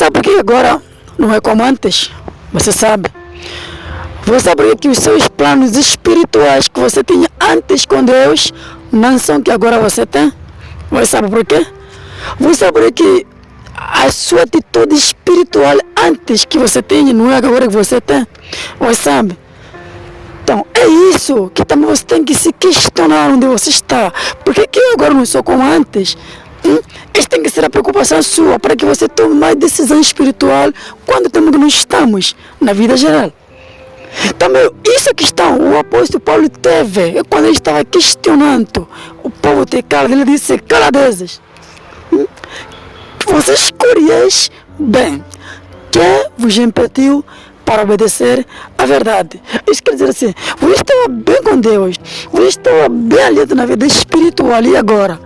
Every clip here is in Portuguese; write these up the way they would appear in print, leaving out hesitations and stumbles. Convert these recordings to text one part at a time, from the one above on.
sabe por que agora não é como antes? Você sabe. Você sabe por que os seus planos espirituais que você tinha antes com Deus não são que agora você tem? Você sabe por quê? Você sabe por que a sua atitude espiritual antes que você tinha não é agora que você tem? Você sabe? Então, é isso que também você tem que se questionar onde você está. Por que eu agora não sou como antes? Isso tem que ser a preocupação sua para que você tome mais decisão espiritual quando também não estamos na vida geral. Também, isso é questão o apóstolo Paulo teve quando ele estava questionando o povo de cala. Ele disse, caladezes, vocês escolheis bem, quem vos impediu para obedecer a verdade? Isso quer dizer assim, você estava bem com Deus, você estava bem alinhado na vida espiritual e agora,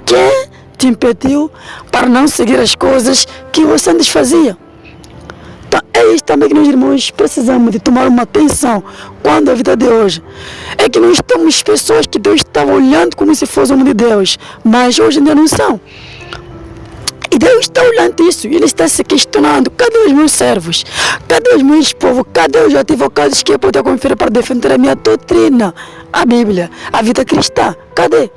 quem te impediu para não seguir as coisas que você antes fazia? Então, é isso também que nós, irmãos, precisamos de tomar uma atenção quando a vida de hoje é que nós temos pessoas que Deus estava olhando como se fosse o homem de Deus, mas hoje ainda não são. E Deus está olhando isso, e Ele está se questionando, cadê os meus servos? Cadê os meus povos? Cadê os advogados que eu poder conferir para defender a minha doutrina, a Bíblia, a vida cristã? Cadê?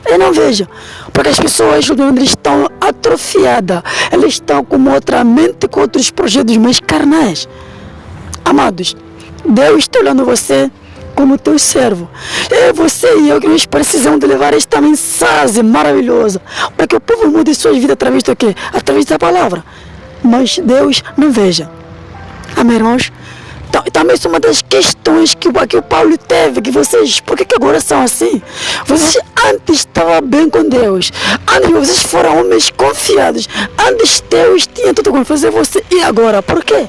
Eu não vejo, porque as pessoas eles estão atrofiadas, elas estão com outra mente, com outros projetos mais carnais. Amados, Deus está olhando você como teu servo. É você e eu que nós precisamos de levar esta mensagem maravilhosa para que o povo mude suas vidas através do quê? Através da palavra. Mas Deus não veja. Amém, irmãos? Então, também isso é uma das questões que o Paulo teve, que vocês, por que agora são assim? Vocês antes estavam bem com Deus, antes vocês foram homens confiados, antes Deus tinha tudo como fazer você, e agora, por quê?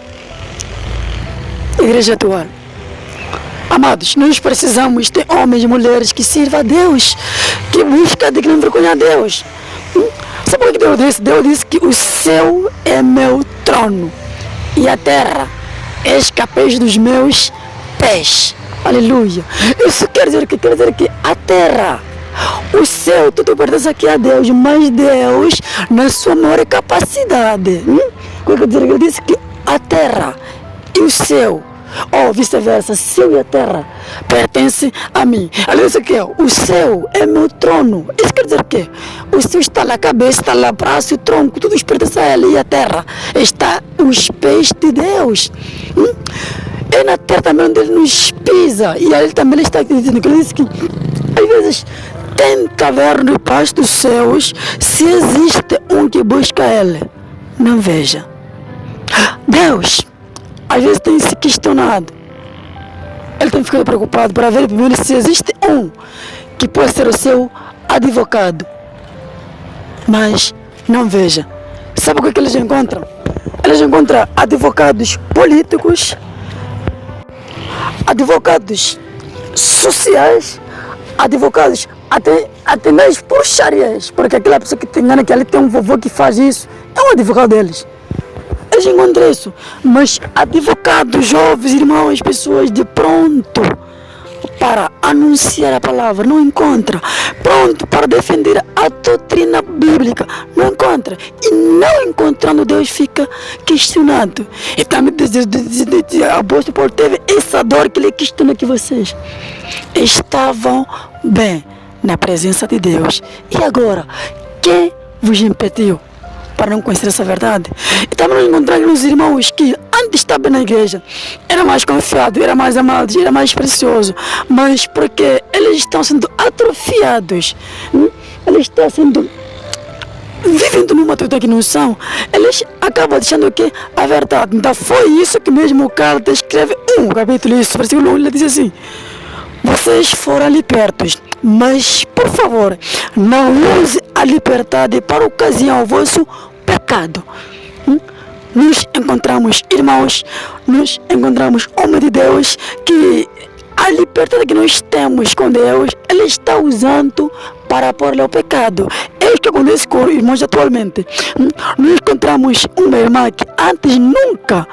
Igreja atual. Amados, nós precisamos ter homens e mulheres que sirvam a Deus, que buscam de que não vergonha a Deus. Sabe o que Deus disse? Deus disse que o céu é meu trono e a terra é escapés dos meus pés. Aleluia. Isso quer dizer que a terra, o céu, tudo pertence aqui a Deus, mas Deus, na sua maior capacidade, Ele disse que a terra e o céu, ou vice-versa, céu e a terra pertencem a mim. Ela disse que o céu é meu trono. Isso quer dizer que o céu está lá, a cabeça está lá, braço, tronco, tudo pertence a ele, e a terra está os pés de Deus. É na terra também onde ele nos pisa, e ele também está dizendo que ele disse que às vezes tem caverna debaixo dos céus, se existe um que busca ele, não veja. Deus às vezes tem se questionado, ele tem ficado preocupado para ver primeiro se existe um que pode ser o seu advogado, mas não veja. Sabe o que eles encontram? Eles encontram advogados políticos, advogados sociais, advogados até mesmo puxarias, porque aquela pessoa que te engana que ali tem um vovô que faz isso, é um advogado deles. Eles encontram isso, mas advogados, jovens, irmãos, pessoas de pronto para anunciar a palavra, não encontra. Pronto para defender a doutrina bíblica, não encontra. E não encontrando, Deus fica questionado. E também o apóstolo Paulo teve essa dor que ele questiona, que vocês estavam bem na presença de Deus. E agora, quem vos impediu para não conhecer essa verdade? E também encontramos os irmãos que antes estavam na igreja, era mais confiado, era mais amado, era mais precioso, mas porque eles estão sendo atrofiados, eles estão sendo vivendo numa tuta que não são, eles acabam deixando que a verdade. Então foi isso que mesmo o cara escreve capítulo, isso, versículo 1, ele diz assim: vocês foram libertos, mas por favor, não use a liberdade para ocasião ao vosso pecado. Nós encontramos irmãos, nós encontramos homem de Deus que a liberdade que nós temos com Deus, Ele está usando para pôr o pecado. É o que acontece com irmãos atualmente. Nós encontramos uma irmã que antes nunca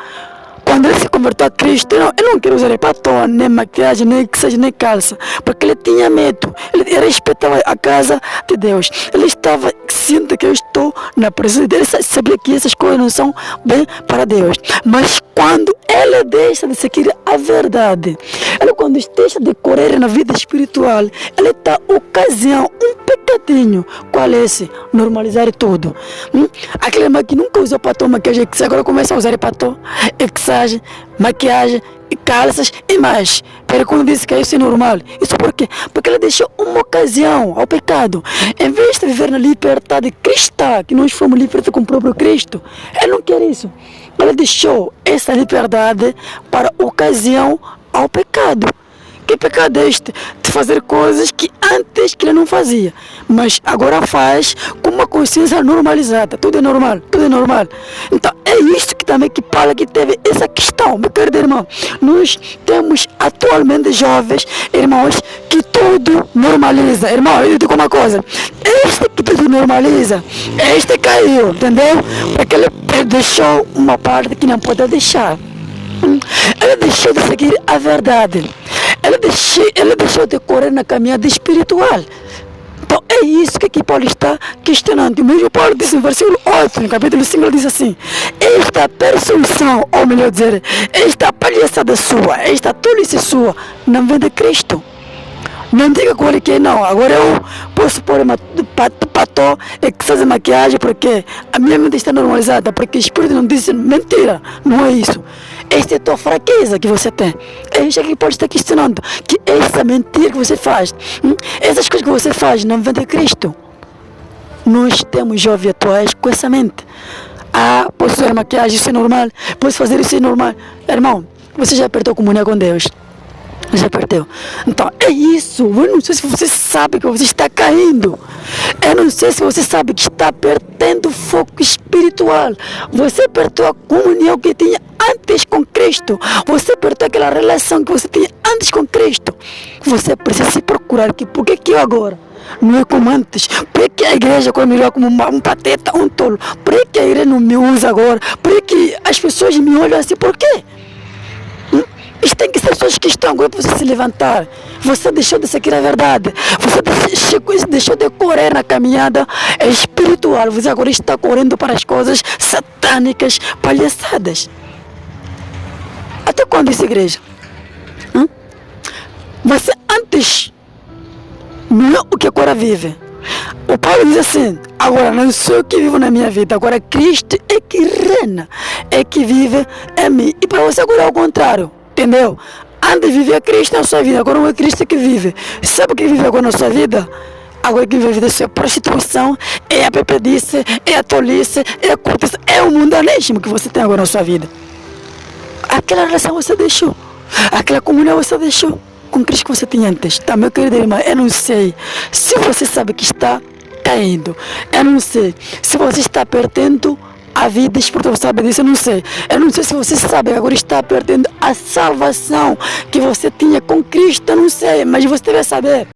Quando ele se converteu a Cristo, ele não queria usar batom, nem maquiagem, nem que seja, nem calça, porque ele tinha medo, ele respeitava a casa de Deus, ele estava ciente que eu estou na presença dele, sabia que essas coisas não são bem para Deus. Mas quando ele deixa de seguir a verdade, ele quando deixa de correr na vida espiritual, ele está ocasião, um pecadinho. Qual é esse? Normalizar tudo. Aquele irmão que nunca usou batom, maquiagem, agora começa a usar batom, exagem, maquiagem, calças e mais. Pero quando disse que isso é normal, isso por quê? Porque ele deixou uma ocasião ao pecado. Em vez de viver na liberdade cristã, que nós fomos libertos com o próprio Cristo, ele não quer isso. Ele deixou essa liberdade para ocasião ao pecado. Que pecado é este? De fazer coisas que antes que ele não fazia, mas agora faz com uma consciência normalizada. Tudo é normal, tudo é normal. Então é isso que também que Paulo que teve essa questão, meu querido irmão. Nós temos atualmente jovens, irmãos, que tudo normaliza. Irmão, eu digo uma coisa, este que tudo normaliza, este caiu, entendeu? Porque ele deixou uma parte que não pode deixar. Ele deixou de seguir a verdade. Ele deixou de correr na caminhada espiritual. Então é isso que aqui Paulo está questionando. O mesmo Paulo diz no versículo 8, no capítulo 5, ele diz assim: esta perseguição, ou melhor dizer, esta palhaçada sua, esta tolice sua, não vem de Cristo. Não diga com ele que não, agora eu posso pôr patô e que fazer maquiagem porque a minha mente está normalizada, porque o Espírito não diz mentira, não é isso. Esta é a tua fraqueza que você tem. É isso que pode estar questionando, que essa mentira que você faz, essas coisas que você faz não vem de Cristo. Nós temos jovens atuais com essa mente. Posso fazer maquiagem, isso é normal, posso fazer isso é normal. Irmão, você já apertou comunhão com Deus? Já perdeu. Então é isso. Eu não sei se você sabe que você está caindo. Eu não sei se você sabe que está perdendo o foco espiritual. Você perdeu a comunhão que tinha antes com Cristo. Você perdeu aquela relação que você tinha antes com Cristo. Você precisa se procurar aqui. Por que eu agora não é como antes? Por que a igreja agora me olha como um pateta, um tolo? Por que a igreja não me usa agora? Por que as pessoas me olham assim? Por quê? Isto tem que ser pessoas que estão agora para você se levantar. Você deixou de seguir a verdade. Você deixou de correr na caminhada espiritual. Você agora está correndo para as coisas satânicas, palhaçadas. Até quando isso, igreja? Você antes não é o que agora vive. O Paulo diz assim: agora não sou eu que vivo na minha vida, agora Cristo é que reina, é que vive em mim. E para você agora é o contrário. Entendeu? Antes vivia Cristo na sua vida, agora não é Cristo que vive. Sabe o que vive agora na sua vida? Agora que vive a sua prostituição, é a bebedice, é a tolice, é a curtice, é o mundanismo que você tem agora na sua vida. Aquela relação você deixou, aquela comunhão você deixou com Cristo que você tinha antes. Tá, meu querido irmão, eu não sei se você sabe que está caindo. Eu não sei se você está perdendo a vida espiritual, sabe disso? Eu não sei. Eu não sei se você sabe que agora está perdendo a salvação que você tinha com Cristo. Eu não sei, mas você deve saber.